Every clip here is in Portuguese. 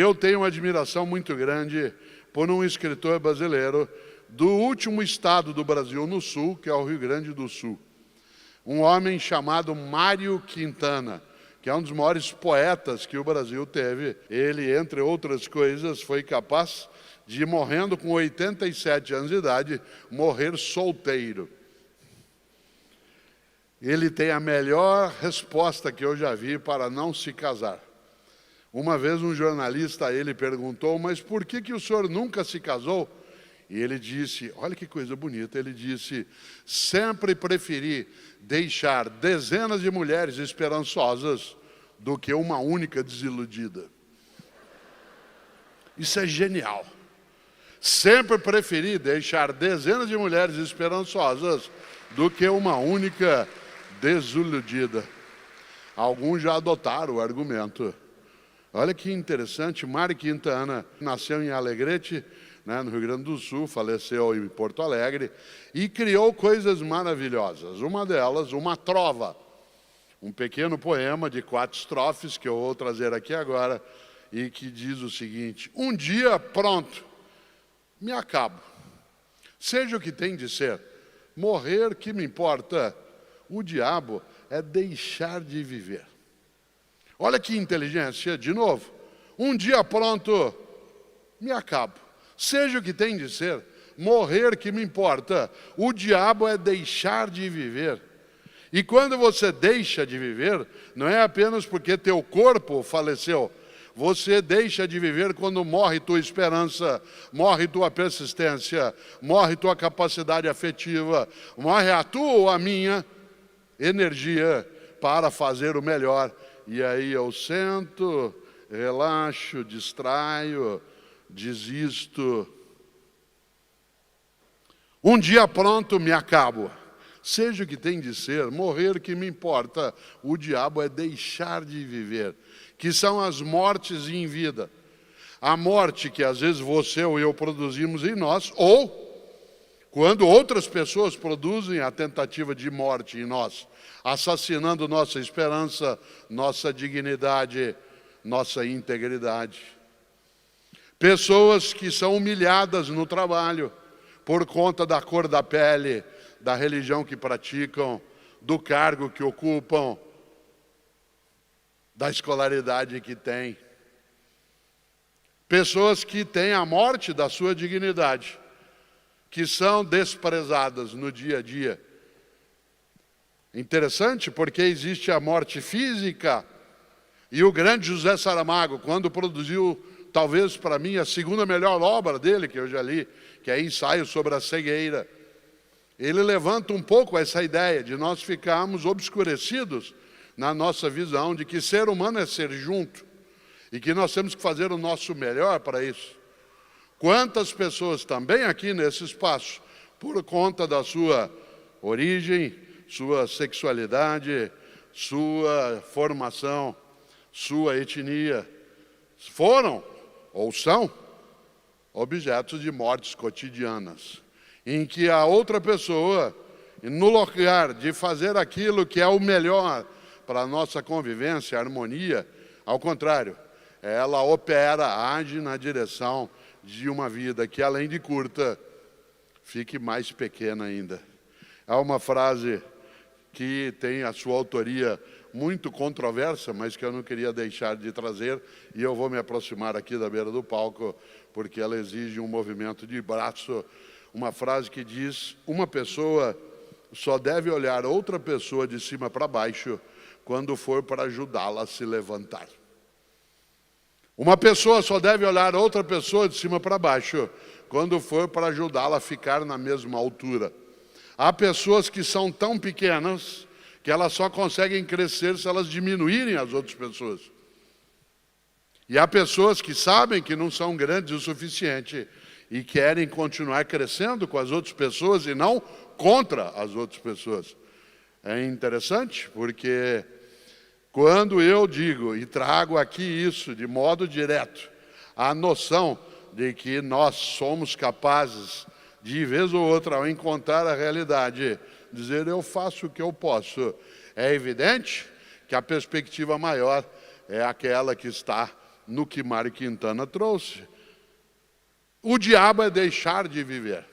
Eu tenho uma admiração muito grande por um escritor brasileiro do último estado do Brasil no sul, que é o Rio Grande do Sul. Um homem chamado Mário Quintana, que é um dos maiores poetas que o Brasil teve. Ele, entre outras coisas, foi capaz de, morrendo com 87 anos de idade, morrer solteiro. Ele tem a melhor resposta que eu já vi para não se casar. Uma vez um jornalista a ele perguntou: mas por que o senhor nunca se casou? E ele disse, olha que coisa bonita, ele disse: sempre preferi deixar dezenas de mulheres esperançosas do que uma única desiludida. Isso é genial. Sempre preferi deixar dezenas de mulheres esperançosas do que uma única desiludida. Alguns já adotaram o argumento. Olha que interessante, Mário Quintana nasceu em Alegrete, no Rio Grande do Sul, faleceu em Porto Alegre e criou coisas maravilhosas. Uma delas, uma trova, um pequeno poema de 4 estrofes que eu vou trazer aqui agora e que diz o seguinte: um dia pronto, me acabo, seja o que tem de ser, morrer que me importa, o diabo é deixar de viver. Olha que inteligência, de novo. Um dia pronto, me acabo. Seja o que tem de ser, morrer que me importa. O diabo é deixar de viver. E quando você deixa de viver, não é apenas porque teu corpo faleceu. Você deixa de viver quando morre tua esperança, morre tua persistência, morre tua capacidade afetiva, morre a tua ou a minha energia para fazer o melhor. E aí eu sento, relaxo, distraio, desisto. Um dia pronto, me acabo. Seja o que tem de ser, morrer que me importa. O diabo é deixar de viver, que são as mortes em vida. A morte que às vezes você ou eu produzimos em nós, ou quando outras pessoas produzem a tentativa de morte em nós, assassinando nossa esperança, nossa dignidade, nossa integridade. Pessoas que são humilhadas no trabalho por conta da cor da pele, da religião que praticam, do cargo que ocupam, da escolaridade que têm. Pessoas que têm a morte da sua dignidade, que são desprezadas no dia a dia. Interessante porque existe a morte física. E o grande José Saramago, quando produziu, talvez para mim, a segunda melhor obra dele, que eu já li, que é Ensaio sobre a Cegueira, ele levanta um pouco essa ideia de nós ficarmos obscurecidos na nossa visão de que ser humano é ser junto e que nós temos que fazer o nosso melhor para isso. Quantas pessoas também aqui nesse espaço, por conta da sua origem, sua sexualidade, sua formação, sua etnia, foram ou são objetos de mortes cotidianas, em que a outra pessoa, no lugar de fazer aquilo que é o melhor para a nossa convivência, harmonia, ao contrário, ela opera, age na direção de uma vida que, além de curta, fique mais pequena ainda. Há uma frase que tem a sua autoria muito controversa, mas que eu não queria deixar de trazer, e eu vou me aproximar aqui da beira do palco, porque ela exige um movimento de braço. Uma frase que diz: uma pessoa só deve olhar outra pessoa de cima para baixo quando for para ajudá-la a se levantar. Uma pessoa só deve olhar outra pessoa de cima para baixo quando for para ajudá-la a ficar na mesma altura. Há pessoas que são tão pequenas que elas só conseguem crescer se elas diminuírem as outras pessoas. E há pessoas que sabem que não são grandes o suficiente e querem continuar crescendo com as outras pessoas e não contra as outras pessoas. É interessante porque quando eu digo e trago aqui isso de modo direto, a noção de que nós somos capazes de vez ou outra, ao encontrar a realidade, dizer eu faço o que eu posso, é evidente que a perspectiva maior é aquela que está no que Mário Quintana trouxe. O diabo é deixar de viver.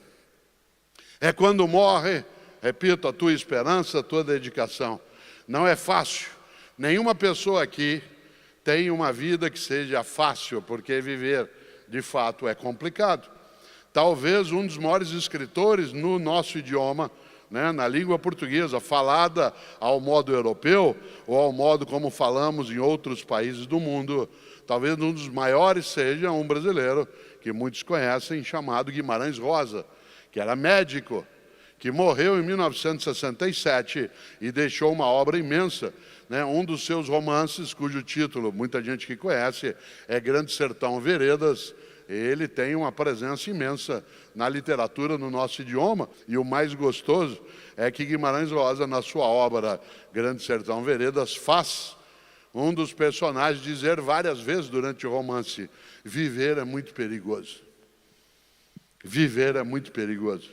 É quando morre, repito, a tua esperança, a tua dedicação. Não é fácil. Nenhuma pessoa aqui tem uma vida que seja fácil, porque viver, de fato, é complicado. Talvez um dos maiores escritores no nosso idioma, né, na língua portuguesa, falada ao modo europeu, ou ao modo como falamos em outros países do mundo, talvez um dos maiores seja um brasileiro, que muitos conhecem, chamado Guimarães Rosa, que era médico, que morreu em 1967 e deixou uma obra imensa. Né? Um dos seus romances, cujo título muita gente que conhece, é Grande Sertão Veredas. Ele tem uma presença imensa na literatura, no nosso idioma, e o mais gostoso é que Guimarães Rosa, na sua obra Grande Sertão Veredas, faz um dos personagens dizer várias vezes durante o romance: viver é muito perigoso. Viver é muito perigoso.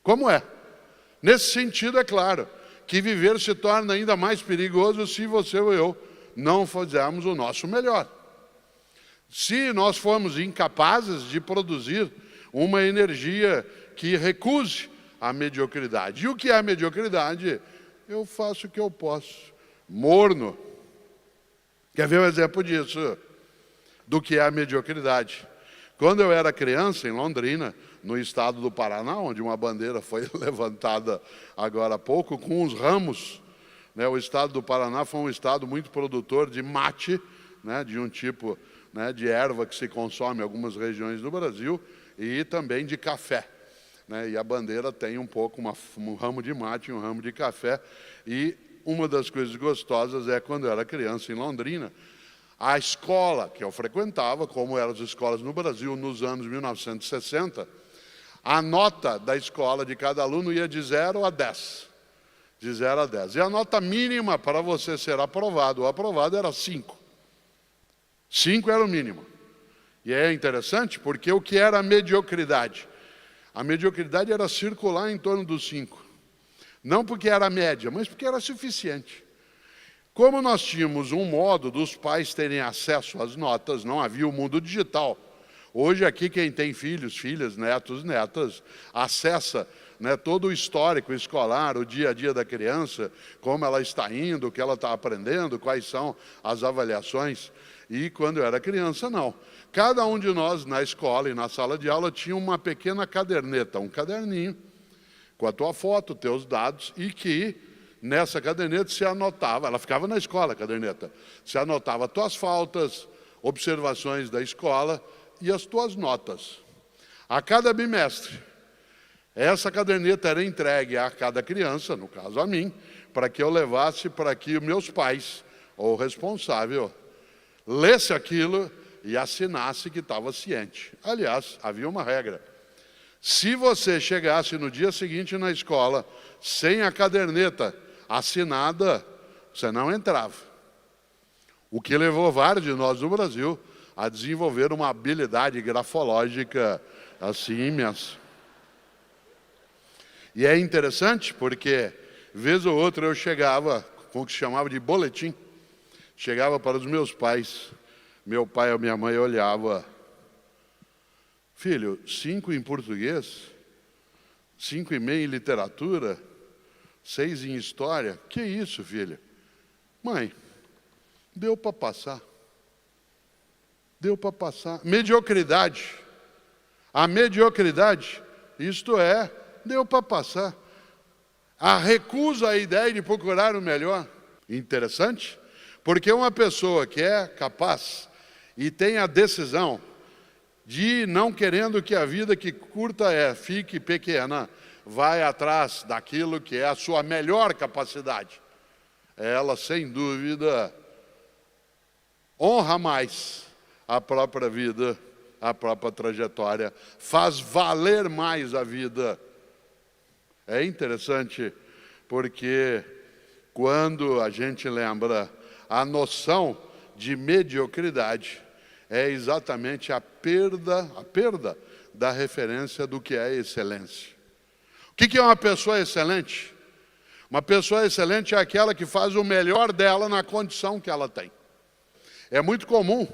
Como é? Nesse sentido, é claro, que viver se torna ainda mais perigoso se você ou eu não fizermos o nosso melhor. Se nós formos incapazes de produzir uma energia que recuse a mediocridade. E o que é a mediocridade? Eu faço o que eu posso. Morno. Quer ver um exemplo disso? Do que é a mediocridade? Quando eu era criança, em Londrina, no estado do Paraná, onde uma bandeira foi levantada agora há pouco, com os ramos, né? O estado do Paraná foi um estado muito produtor de mate, né? De um tipo, né, de erva que se consome em algumas regiões do Brasil, e também de café. Né? E a bandeira tem um pouco um ramo de mate e um ramo de café. E uma das coisas gostosas é, quando eu era criança em Londrina, a escola que eu frequentava, como eram as escolas no Brasil nos anos 1960, a nota da escola de cada aluno ia de 0 a 10. De 0 a 10. E a nota mínima para você ser aprovado ou aprovado era 5. 5 era o mínimo. E é interessante porque o que era a mediocridade? A mediocridade era circular em torno dos 5. Não porque era média, mas porque era suficiente. Como nós tínhamos um modo dos pais terem acesso às notas, não havia o mundo digital. Hoje aqui quem tem filhos, filhas, netos, netas, acessa, né, todo o histórico escolar, o dia a dia da criança, como ela está indo, o que ela está aprendendo, quais são as avaliações. E quando eu era criança, não. Cada um de nós, na escola e na sala de aula, tinha uma pequena caderneta, um caderninho, com a tua foto, teus dados, e que nessa caderneta se anotava, ela ficava na escola, a caderneta, se anotava tuas faltas, observações da escola e as tuas notas. A cada bimestre, essa caderneta era entregue a cada criança, no caso a mim, para que eu levasse para que meus pais, ou o responsável, lesse aquilo e assinasse que estava ciente. Aliás, havia uma regra. Se você chegasse no dia seguinte na escola sem a caderneta assinada, você não entrava. O que levou vários de nós no Brasil a desenvolver uma habilidade grafológica assim imensa. E é interessante porque, vez ou outra, eu chegava com o que se chamava de boletim. Chegava para os meus pais, meu pai ou minha mãe olhava: filho, 5 em português, 5,5 em literatura, 6 em história. Que isso, filha? Mãe, deu para passar. Deu para passar. Mediocridade. A mediocridade, isto é, deu para passar. A recusa à ideia de procurar o melhor. Interessante? Porque uma pessoa que é capaz e tem a decisão de, não querendo que a vida que curta fique pequena, vai atrás daquilo que é a sua melhor capacidade. Ela, sem dúvida, honra mais a própria vida, a própria trajetória, faz valer mais a vida. É interessante porque quando a gente lembra a noção de mediocridade, é exatamente a perda da referência do que é excelência. O que é uma pessoa excelente? Uma pessoa excelente é aquela que faz o melhor dela na condição que ela tem. É muito comum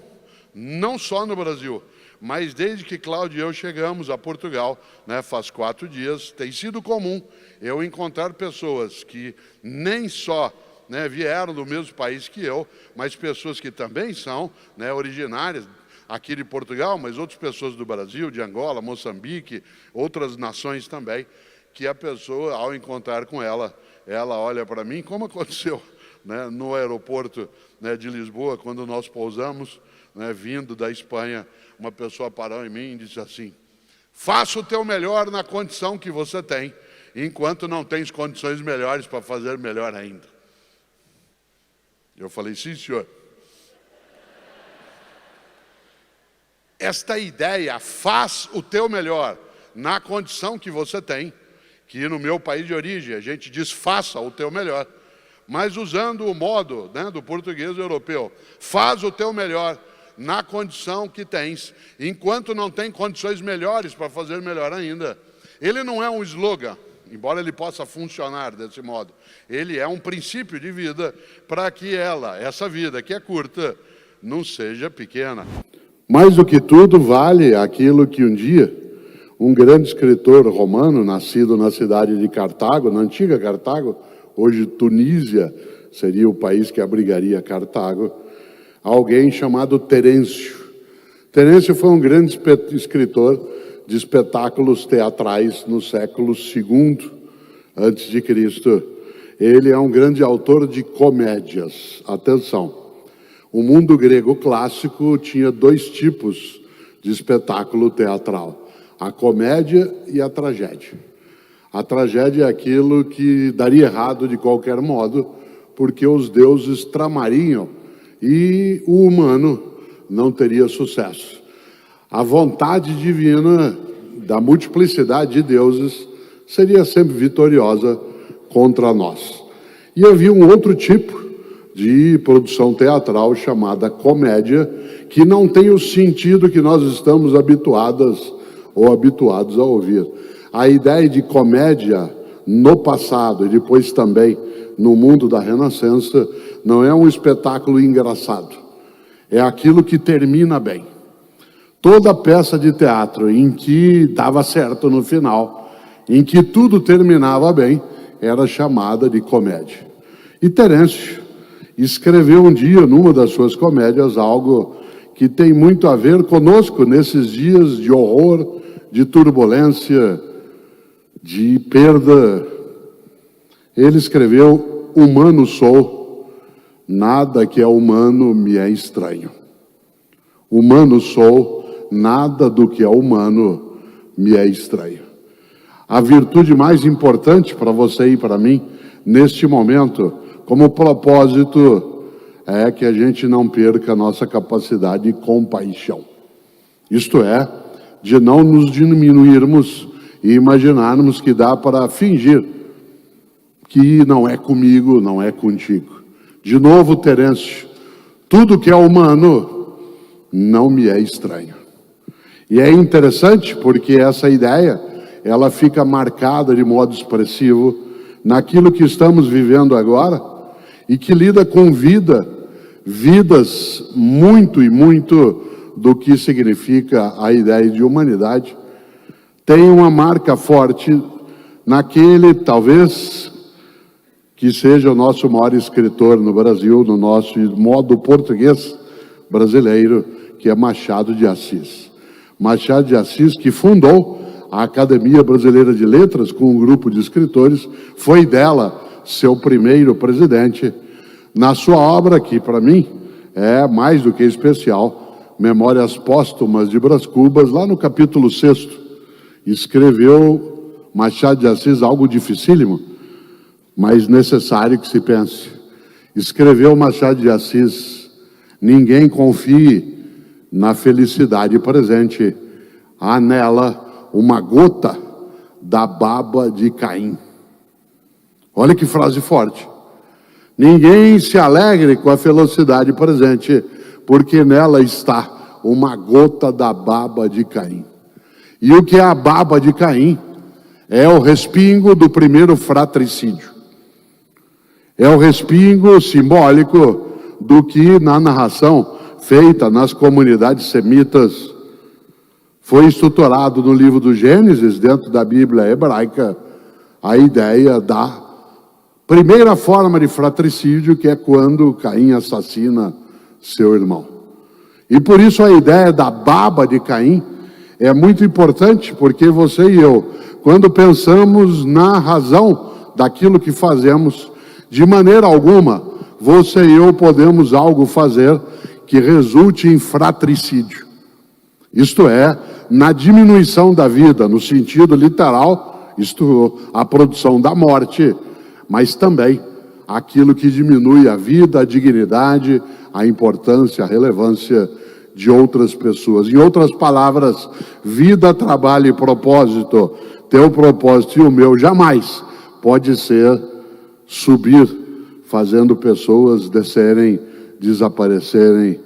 não só no Brasil, mas desde que Cláudio e eu chegamos a Portugal, né, faz 4 dias, tem sido comum eu encontrar pessoas que nem só, né, vieram do mesmo país que eu, mas pessoas que também são, né, originárias aqui de Portugal, mas outras pessoas do Brasil, de Angola, Moçambique, outras nações também, que a pessoa, ao encontrar com ela olha para mim, como aconteceu, né, no aeroporto, né, de Lisboa, quando nós pousamos, né, vindo da Espanha, uma pessoa parou em mim e disse assim: faça o teu melhor na condição que você tem, enquanto não tens condições melhores para fazer melhor ainda. Eu falei: sim, senhor. Esta ideia, faz o teu melhor na condição que você tem, que no meu país de origem a gente diz faça o teu melhor, mas usando o modo, né, do português europeu, faz o teu melhor na condição que tens, enquanto não tem condições melhores para fazer melhor ainda. Ele não é um slogan, embora ele possa funcionar desse modo. Ele é um princípio de vida para que essa vida que é curta, não seja pequena. Mais do que tudo, vale aquilo que um dia um grande escritor romano, nascido na cidade de Cartago, na antiga Cartago, hoje Tunísia seria o país que abrigaria Cartago, alguém chamado Terêncio. Terêncio foi um grande escritor de espetáculos teatrais no século II a.C. Ele é um grande autor de comédias. Atenção, o mundo grego clássico tinha 2 tipos de espetáculo teatral: a comédia e a tragédia. A tragédia é aquilo que daria errado de qualquer modo, porque os deuses tramariam e o humano não teria sucesso. A vontade divina da multiplicidade de deuses seria sempre vitoriosa contra nós. E havia um outro tipo de produção teatral chamada comédia, que não tem o sentido que nós estamos habituados a ouvir. A ideia de comédia no passado e depois também no mundo da Renascença não é um espetáculo engraçado, é aquilo que termina bem. Toda peça de teatro em que dava certo no final, em que tudo terminava bem, era chamada de comédia. E Terêncio escreveu um dia, numa das suas comédias, algo que tem muito a ver conosco nesses dias de horror, de turbulência, de perda. Ele escreveu: humano sou, nada que é humano me é estranho. Humano sou, nada do que é humano me é estranho. A virtude mais importante para você e para mim, neste momento, como propósito, é que a gente não perca a nossa capacidade de compaixão. Isto é, de não nos diminuirmos e imaginarmos que dá para fingir que não é comigo, não é contigo. De novo, Terêncio: tudo que é humano não me é estranho. E é interessante porque essa ideia, ela fica marcada de modo expressivo naquilo que estamos vivendo agora e que lida com vidas muito e muito do que significa a ideia de humanidade. Tem uma marca forte naquele, talvez, que seja o nosso maior escritor no Brasil, no nosso modo português brasileiro, que é Machado de Assis. Machado de Assis, que fundou a Academia Brasileira de Letras com um grupo de escritores, foi dela seu primeiro presidente. Na sua obra, que para mim é mais do que especial, Memórias Póstumas de Brás Cubas, lá no capítulo 6, escreveu Machado de Assis algo dificílimo, mas necessário que se pense. Escreveu Machado de Assis: ninguém confie na felicidade presente, há nela uma gota da baba de Caim. Olha que frase forte. Ninguém se alegre com a felicidade presente, porque nela está uma gota da baba de Caim. E o que é a baba de Caim? É o respingo do primeiro fratricídio. É o respingo simbólico do que na narração feita nas comunidades semitas foi estruturado no livro do Gênesis, dentro da Bíblia hebraica, a ideia da primeira forma de fratricídio, que é quando Caim assassina seu irmão. E por isso a ideia da baba de Caim é muito importante, porque você e eu, quando pensamos na razão daquilo que fazemos, de maneira alguma, você e eu podemos algo fazer que resulte em fratricídio. Isto é, na diminuição da vida, no sentido literal, isto, a produção da morte, mas também aquilo que diminui a vida, a dignidade, a importância, a relevância de outras pessoas. Em outras palavras, vida, trabalho e propósito, teu propósito e o meu jamais pode ser subir, fazendo pessoas descerem, desaparecerem,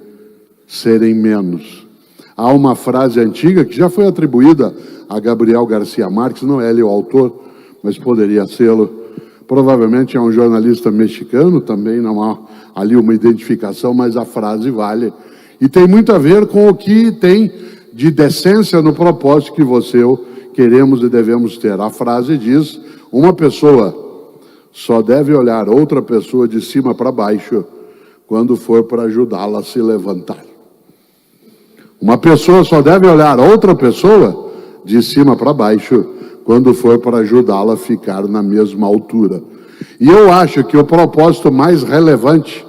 serem menos. Há uma frase antiga que já foi atribuída a Gabriel Garcia Marques, não é ele o autor, mas poderia sê-lo. Provavelmente é um jornalista mexicano, também não há ali uma identificação, mas a frase vale. E tem muito a ver com o que tem de decência no propósito que você e eu queremos e devemos ter. A frase diz: uma pessoa só deve olhar outra pessoa de cima para baixo quando for para ajudá-la a se levantar. Uma pessoa só deve olhar outra pessoa de cima para baixo quando for para ajudá-la a ficar na mesma altura. E eu acho que o propósito mais relevante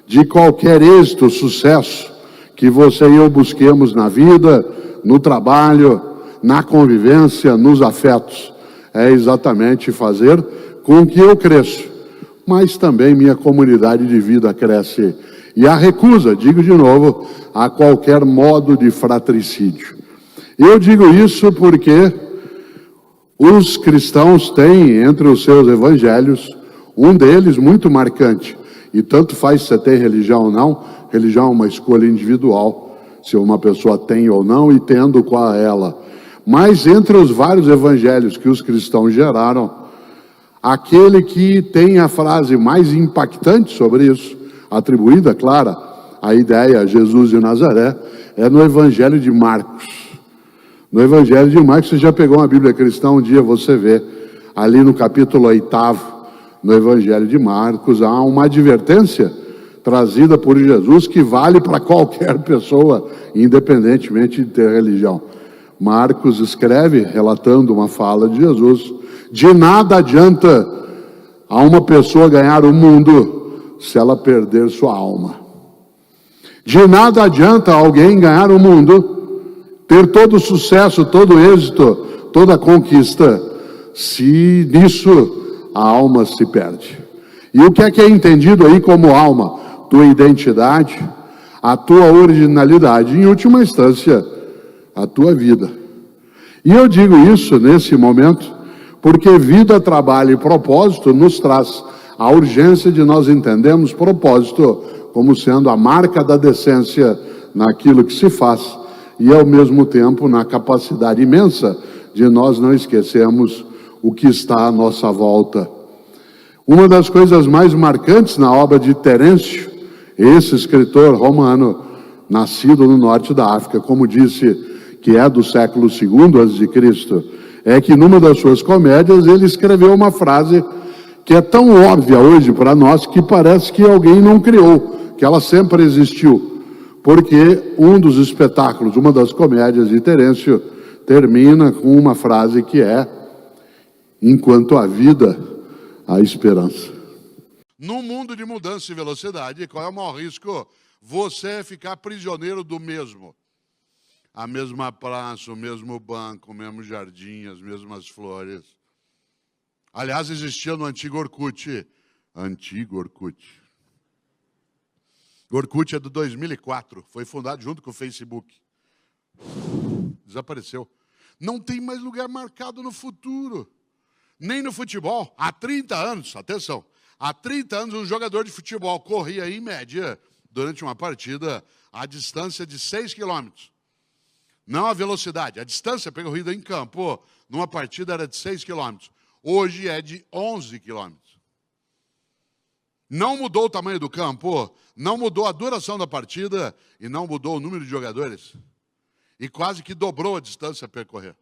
de qualquer êxito, sucesso que você e eu busquemos na vida, no trabalho, na convivência, nos afetos, é exatamente fazer com que eu cresça, mas também minha comunidade de vida cresce. E a recusa, digo de novo, a qualquer modo de fratricídio. Eu digo isso porque os cristãos têm entre os seus evangelhos um deles muito marcante. E tanto faz se você tem religião ou não, religião é uma escolha individual, se uma pessoa tem ou não e tendo qual é ela. Mas entre os vários evangelhos que os cristãos geraram, aquele que tem a frase mais impactante sobre isso, atribuída, claro, a ideia a Jesus de Nazaré, é no Evangelho de Marcos. No Evangelho de Marcos, você já pegou uma Bíblia cristã, um dia você vê, ali no capítulo 8º, no Evangelho de Marcos, há uma advertência trazida por Jesus que vale para qualquer pessoa, independentemente de ter religião. Marcos escreve, relatando uma fala de Jesus: de nada adianta a uma pessoa ganhar o mundo se ela perder sua alma. De nada adianta alguém ganhar o mundo, ter todo o sucesso, todo o êxito, toda a conquista, se nisso a alma se perde. E o que é entendido aí como alma? Tua identidade, a tua originalidade, em última instância, a tua vida. E eu digo isso nesse momento porque vida, trabalho e propósito nos traz a urgência de nós entendermos propósito como sendo a marca da decência naquilo que se faz e, ao mesmo tempo, na capacidade imensa de nós não esquecermos o que está à nossa volta. Uma das coisas mais marcantes na obra de Terêncio, esse escritor romano, nascido no norte da África, como disse, que é do século II a.C., é que numa das suas comédias ele escreveu uma frase que é tão óbvia hoje para nós que parece que alguém não criou, que ela sempre existiu, porque um dos espetáculos, uma das comédias de Terêncio, termina com uma frase que é: enquanto há vida, há esperança. Num mundo de mudança e velocidade, qual é o maior risco? Você ficar prisioneiro do mesmo. A mesma praça, o mesmo banco, o mesmo jardim, as mesmas flores. Aliás, existia no antigo Orkut. Antigo Orkut. O Orkut é de 2004. Foi fundado junto com o Facebook. Desapareceu. Não tem mais lugar marcado no futuro. Nem no futebol. Há 30 anos, atenção, há 30 anos um jogador de futebol corria em média, durante uma partida, a distância de 6 quilômetros. Não a velocidade, a distância percorrida em campo, numa partida era de 6 quilômetros. Hoje é de 11 quilômetros. Não mudou o tamanho do campo, não mudou a duração da partida e não mudou o número de jogadores. E quase que dobrou a distância a percorrer.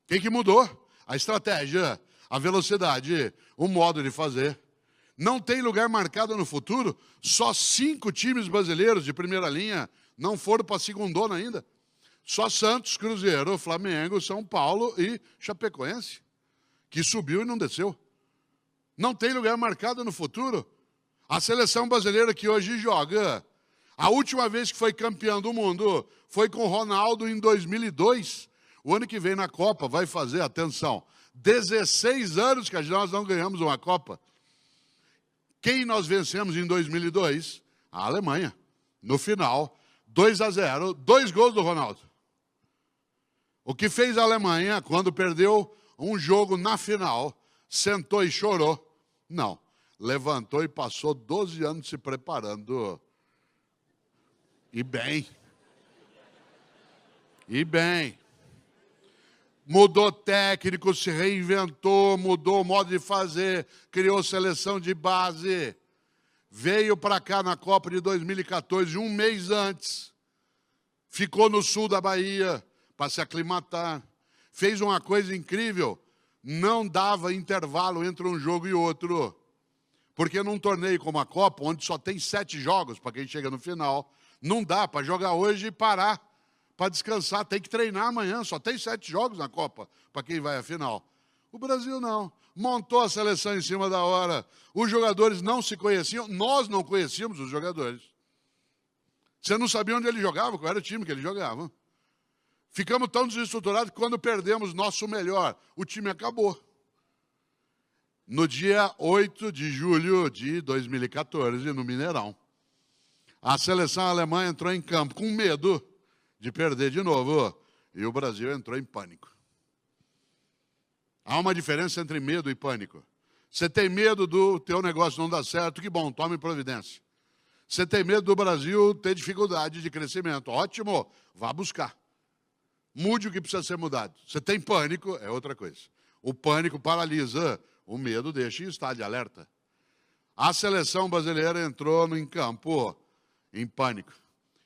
O que mudou? A estratégia, a velocidade, o modo de fazer. Não tem lugar marcado no futuro, só 5 times brasileiros de primeira linha não foram para a segundona ainda. Só Santos, Cruzeiro, Flamengo, São Paulo e Chapecoense, que subiu e não desceu. Não tem lugar marcado no futuro. A seleção brasileira que hoje joga, a última vez que foi campeão do mundo foi com o Ronaldo em 2002. O ano que vem na Copa vai fazer, atenção, 16 anos que nós não ganhamos uma Copa. Quem nós vencemos em 2002? A Alemanha. No final, 2-0, 2 gols do Ronaldo. O que fez a Alemanha quando perdeu um jogo na final? Sentou e chorou? Não. Levantou e passou 12 anos se preparando. E bem. E bem. Mudou técnico, se reinventou, mudou o modo de fazer, criou seleção de base. Veio para cá na Copa de 2014, um mês antes. Ficou no sul da Bahia para se aclimatar. Fez uma coisa incrível. Não dava intervalo entre um jogo e outro. Porque num torneio como a Copa, onde só tem 7 jogos para quem chega no final, não dá para jogar hoje e parar para descansar. Tem que treinar amanhã, só tem 7 jogos na Copa para quem vai à final. O Brasil não. Montou a seleção em cima da hora. Os jogadores não se conheciam, nós não conhecíamos os jogadores. Você não sabia onde ele jogava, qual era o time que ele jogava. Ficamos tão desestruturados que quando perdemos nosso melhor, o time acabou. No dia 8 de julho de 2014, no Mineirão, a seleção alemã entrou em campo com medo de perder de novo e o Brasil entrou em pânico. Há uma diferença entre medo e pânico. Você tem medo do teu negócio não dar certo, que bom, tome providência. Você tem medo do Brasil ter dificuldade de crescimento, ótimo, vá buscar. Mude o que precisa ser mudado. Você tem pânico, é outra coisa. O pânico paralisa, o medo deixa em estado de alerta. A seleção brasileira entrou em campo em pânico.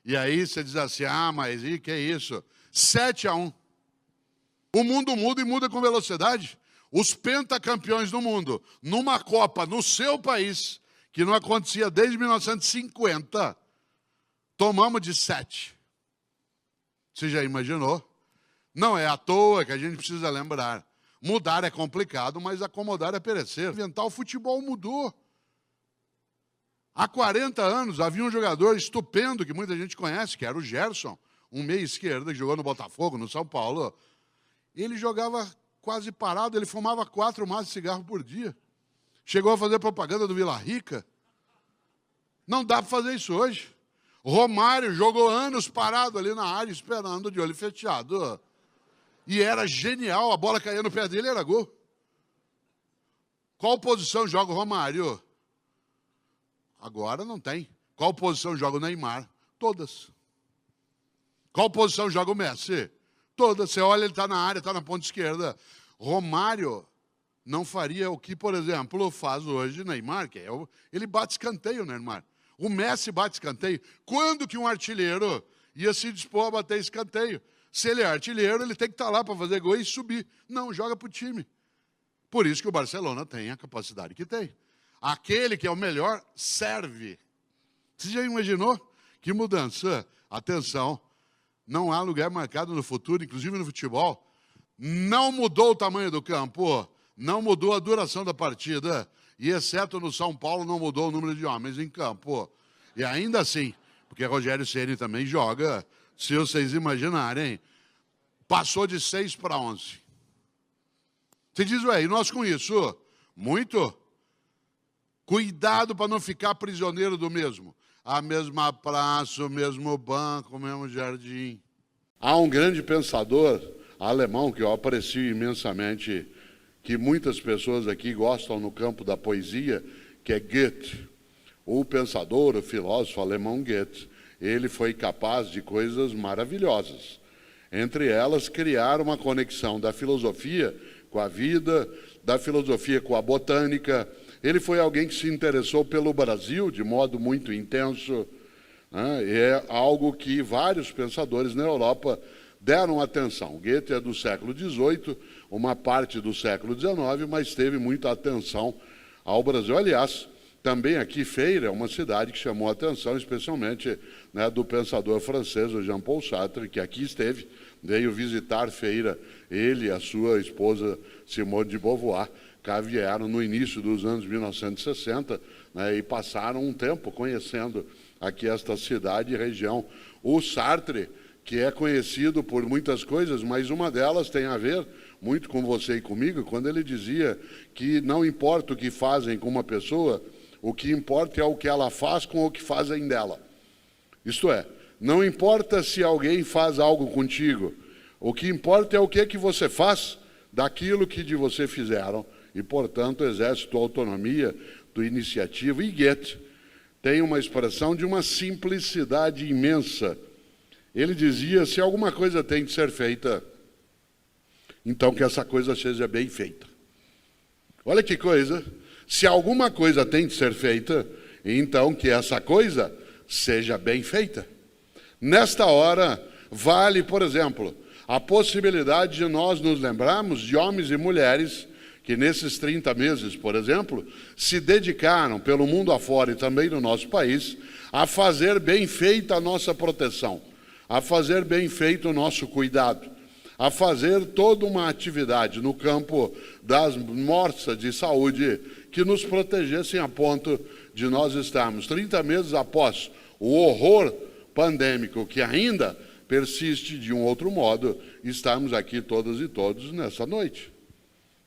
E aí você diz assim, mas e que é isso? 7-1. O mundo muda e muda com velocidade. Os pentacampeões do mundo, numa Copa no seu país, que não acontecia desde 1950, tomamos de 7. Você já imaginou? Não é à toa que a gente precisa lembrar. Mudar é complicado, mas acomodar é perecer. Inventar o futebol mudou. Há 40 anos havia um jogador estupendo que muita gente conhece, que era o Gerson, um meia esquerda que jogou no Botafogo, no São Paulo. Ele jogava quase parado, ele fumava 4 maços de cigarro por dia. Chegou a fazer propaganda do Vila Rica. Não dá para fazer isso hoje. Romário jogou anos parado ali na área, esperando de olho fechado. E era genial, a bola caía no pé dele, era gol. Qual posição joga o Romário? Agora não tem. Qual posição joga o Neymar? Todas. Qual posição joga o Messi? Todas. Você olha, ele está na área, está na ponta esquerda. Romário não faria o que, por exemplo, faz hoje Neymar, que é ele bate escanteio, Neymar. O Messi bate escanteio. Quando que um artilheiro ia se dispor a bater escanteio? Se ele é artilheiro, ele tem que estar lá para fazer gol e subir. Não, joga para o time. Por isso que o Barcelona tem a capacidade que tem. Aquele que é o melhor serve. Você já imaginou? Que mudança? Atenção, não há lugar marcado no futuro, inclusive no futebol. Não mudou o tamanho do campo, não mudou a duração da partida, e exceto no São Paulo, não mudou o número de homens em campo. E ainda assim, porque Rogério Ceni também joga, se vocês imaginarem, passou de 6 para 11. Você diz, e nós com isso? Muito. Cuidado para não ficar prisioneiro do mesmo. A mesma praça, o mesmo banco, o mesmo jardim. Há um grande pensador alemão que eu aprecio imensamente, que muitas pessoas aqui gostam no campo da poesia, que é Goethe. O pensador, o filósofo alemão Goethe, ele foi capaz de coisas maravilhosas. Entre elas, criar uma conexão da filosofia com a vida, da filosofia com a botânica, Ele foi alguém que se interessou pelo Brasil de modo muito intenso, né? E é algo que vários pensadores na Europa deram atenção. Goethe é do século XVIII, uma parte do século XIX, mas teve muita atenção ao Brasil. Aliás, também aqui Feira é uma cidade que chamou a atenção, especialmente, né, do pensador francês, o Jean-Paul Sartre, que aqui esteve, veio visitar Feira, ele e a sua esposa Simone de Beauvoir, cá vieram no início dos anos 1960, né, e passaram um tempo conhecendo aqui esta cidade e região. O Sartre, que é conhecido por muitas coisas, mas uma delas tem a ver muito com você e comigo, quando ele dizia que não importa o que fazem com uma pessoa, o que importa é o que ela faz com o que fazem dela. Isto é, não importa se alguém faz algo contigo, o que importa é o que você faz daquilo que de você fizeram e, portanto, exerce tua autonomia, tua iniciativa. E Goethe tem uma expressão de uma simplicidade imensa. Ele dizia, se alguma coisa tem de ser feita, então que essa coisa seja bem feita. Olha que coisa! Se alguma coisa tem de ser feita, então que essa coisa seja bem feita. Nesta hora, vale, por exemplo, a possibilidade de nós nos lembrarmos de homens e mulheres que nesses 30 meses, por exemplo, se dedicaram pelo mundo afora e também no nosso país a fazer bem feita a nossa proteção, a fazer bem feito o nosso cuidado, a fazer toda uma atividade no campo das morsas de saúde que nos protegessem a ponto de nós estarmos 30 meses após o horror pandêmico que ainda persiste de um outro modo, estamos aqui todas e todos nessa noite.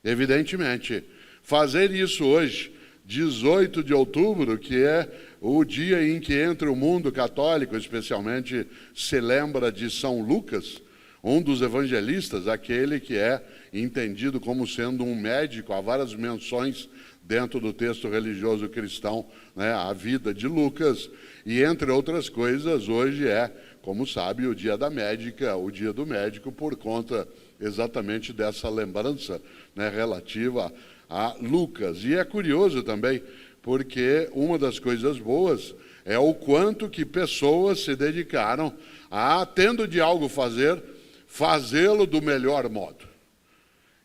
Evidentemente, fazer isso hoje, 18 de outubro, que é o dia em que entre o mundo católico, especialmente, se lembra de São Lucas, um dos evangelistas, aquele que é entendido como sendo um médico, há várias menções dentro do texto religioso cristão, né, a vida de Lucas, e entre outras coisas, hoje é, como sabe, o dia da médica, o dia do médico, por conta exatamente dessa lembrança, né, relativa a Lucas. E é curioso também, porque uma das coisas boas é o quanto que pessoas se dedicaram a, tendo de algo fazer, fazê-lo do melhor modo.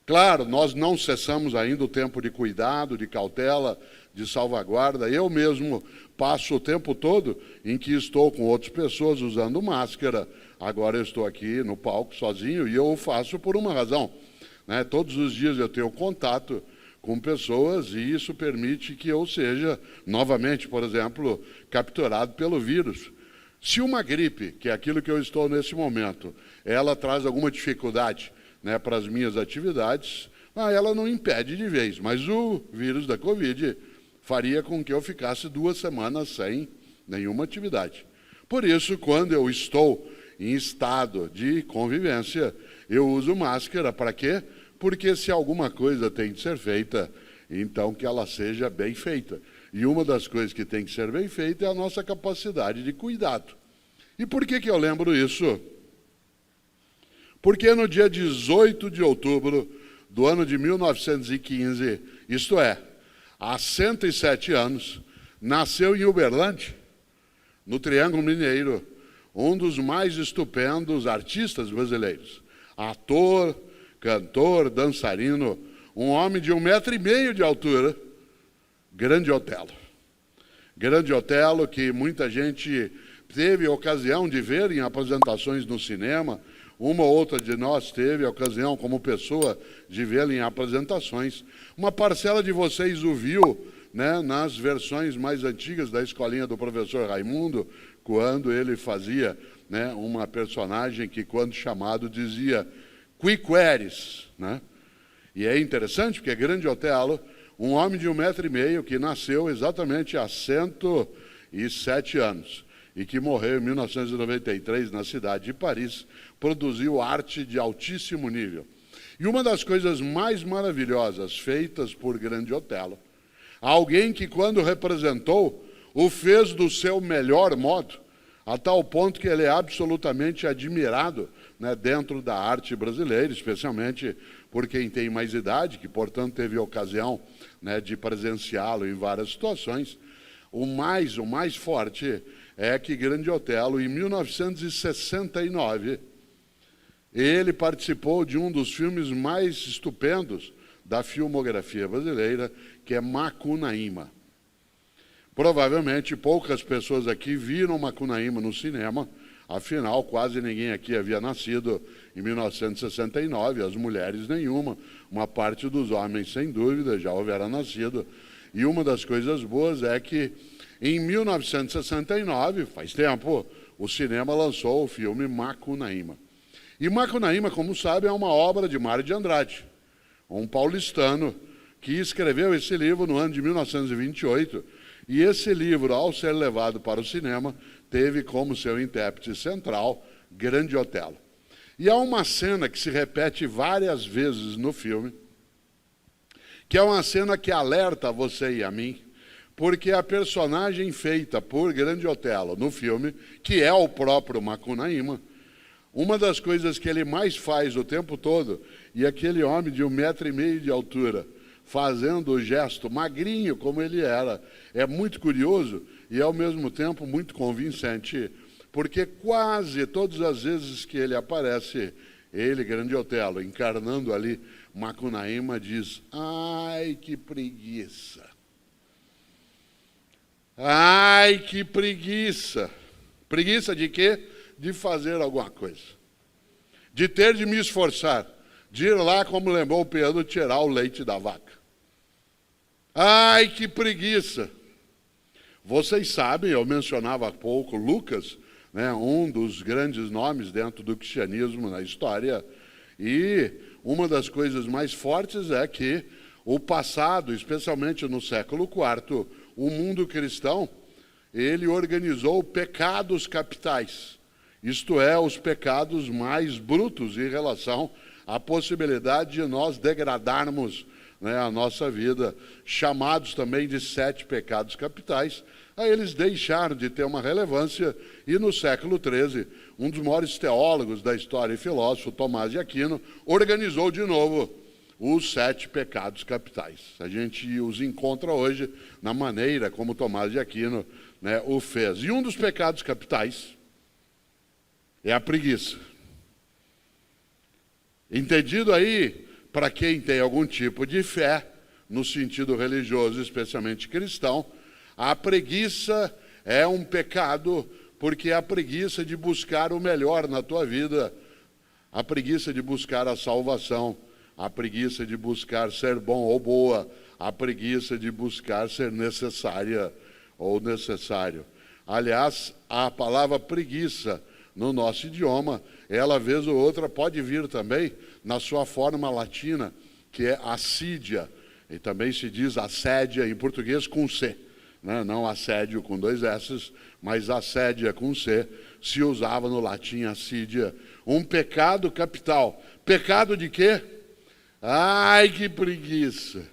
Claro, nós não cessamos ainda o tempo de cuidado, de cautela, de salvaguarda. Eu mesmo passo o tempo todo em que estou com outras pessoas usando máscara. Agora eu estou aqui no palco sozinho e eu o faço por uma razão, né? Todos os dias eu tenho contato com pessoas e isso permite que eu seja, novamente, por exemplo, capturado pelo vírus. Se uma gripe, que é aquilo que eu estou nesse momento, ela traz alguma dificuldade, né, para as minhas atividades, ela não impede de vez, mas o vírus da Covid faria com que eu ficasse 2 semanas sem nenhuma atividade. Por isso, quando eu estou em estado de convivência, eu uso máscara. Para quê? Porque se alguma coisa tem de ser feita, então que ela seja bem feita. E uma das coisas que tem que ser bem feita é a nossa capacidade de cuidado. E por que eu lembro isso? Porque no dia 18 de outubro do ano de 1915, isto é, há 107 anos, nasceu em Uberlândia, no Triângulo Mineiro, um dos mais estupendos artistas brasileiros. Ator, cantor, dançarino, um homem de 1,5 metro de altura, Grande Otelo. Grande Otelo, que muita gente teve a ocasião de ver em apresentações no cinema. Uma ou outra de nós teve a ocasião, como pessoa, de vê-lo em apresentações. Uma parcela de vocês o viu, né, nas versões mais antigas da escolinha do professor Raimundo, quando ele fazia, né, uma personagem que, quando chamado, dizia "Quiqueres", né? E é interessante, porque Grande Otelo, um homem de 1,5 metro, que nasceu exatamente há 107 anos, e que morreu em 1993 na cidade de Paris, produziu arte de altíssimo nível. E uma das coisas mais maravilhosas feitas por Grande Otelo, alguém que, quando representou, o fez do seu melhor modo, a tal ponto que ele é absolutamente admirado né, dentro da arte brasileira, especialmente por quem tem mais idade, que, portanto, teve ocasião, né, de presenciá-lo em várias situações. O mais forte é que Grande Otelo, em 1969, ele participou de um dos filmes mais estupendos da filmografia brasileira, que é Macunaíma. Provavelmente poucas pessoas aqui viram Macunaíma no cinema, afinal quase ninguém aqui havia nascido em 1969, as mulheres nenhuma, uma parte dos homens sem dúvida já houvera nascido. E uma das coisas boas é que em 1969, faz tempo, o cinema lançou o filme Macunaíma. E Macunaíma, como sabe, é uma obra de Mário de Andrade, um paulistano que escreveu esse livro no ano de 1928. E esse livro, ao ser levado para o cinema, teve como seu intérprete central Grande Otelo. E há uma cena que se repete várias vezes no filme, que é uma cena que alerta a você e a mim, porque a personagem feita por Grande Otelo no filme, que é o próprio Macunaíma, uma das coisas que ele mais faz o tempo todo, e aquele homem de 1,5 metro de altura, fazendo o gesto magrinho como ele era, é muito curioso e, ao mesmo tempo, muito convincente, porque quase todas as vezes que ele aparece, ele, Grande Otelo, encarnando ali Macunaíma, diz: ai, que preguiça! Ai, que preguiça! Preguiça de quê? De fazer alguma coisa. De ter de me esforçar. De ir lá, como lembrou o Pedro, tirar o leite da vaca. Ai, que preguiça! Vocês sabem, eu mencionava há pouco Lucas, né, um dos grandes nomes dentro do cristianismo na história, e uma das coisas mais fortes é que o passado, especialmente no século IV, o mundo cristão, ele organizou pecados capitais, isto é, os pecados mais brutos em relação à possibilidade de nós degradarmos, né, a nossa vida, chamados também de 7 pecados capitais. Aí eles deixaram de ter uma relevância e no século XIII, um dos maiores teólogos da história e filósofo, Tomás de Aquino, organizou de novo os 7 pecados capitais. A gente os encontra hoje na maneira como Tomás de Aquino, né, o fez. E um dos pecados capitais é a preguiça. Entendido aí, para quem tem algum tipo de fé, no sentido religioso, especialmente cristão, a preguiça é um pecado, porque é a preguiça de buscar o melhor na tua vida, a preguiça de buscar a salvação, a preguiça de buscar ser bom ou boa, a preguiça de buscar ser necessária ou necessário. Aliás, a palavra preguiça, no nosso idioma, ela, vez ou outra, pode vir também na sua forma latina, que é assídia, e também se diz assédia em português com C, né? Não assédio com 2 S, mas assédia com C, se usava no latim assídia. Um pecado capital. Pecado de quê? Ai, que preguiça!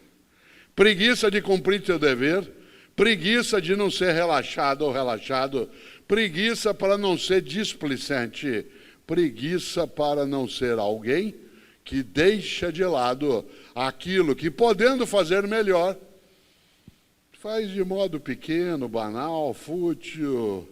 Preguiça de cumprir teu dever, preguiça de não ser relaxado ou relaxado, preguiça para não ser displicente, preguiça para não ser alguém que deixa de lado aquilo que, podendo fazer melhor, faz de modo pequeno, banal, fútil,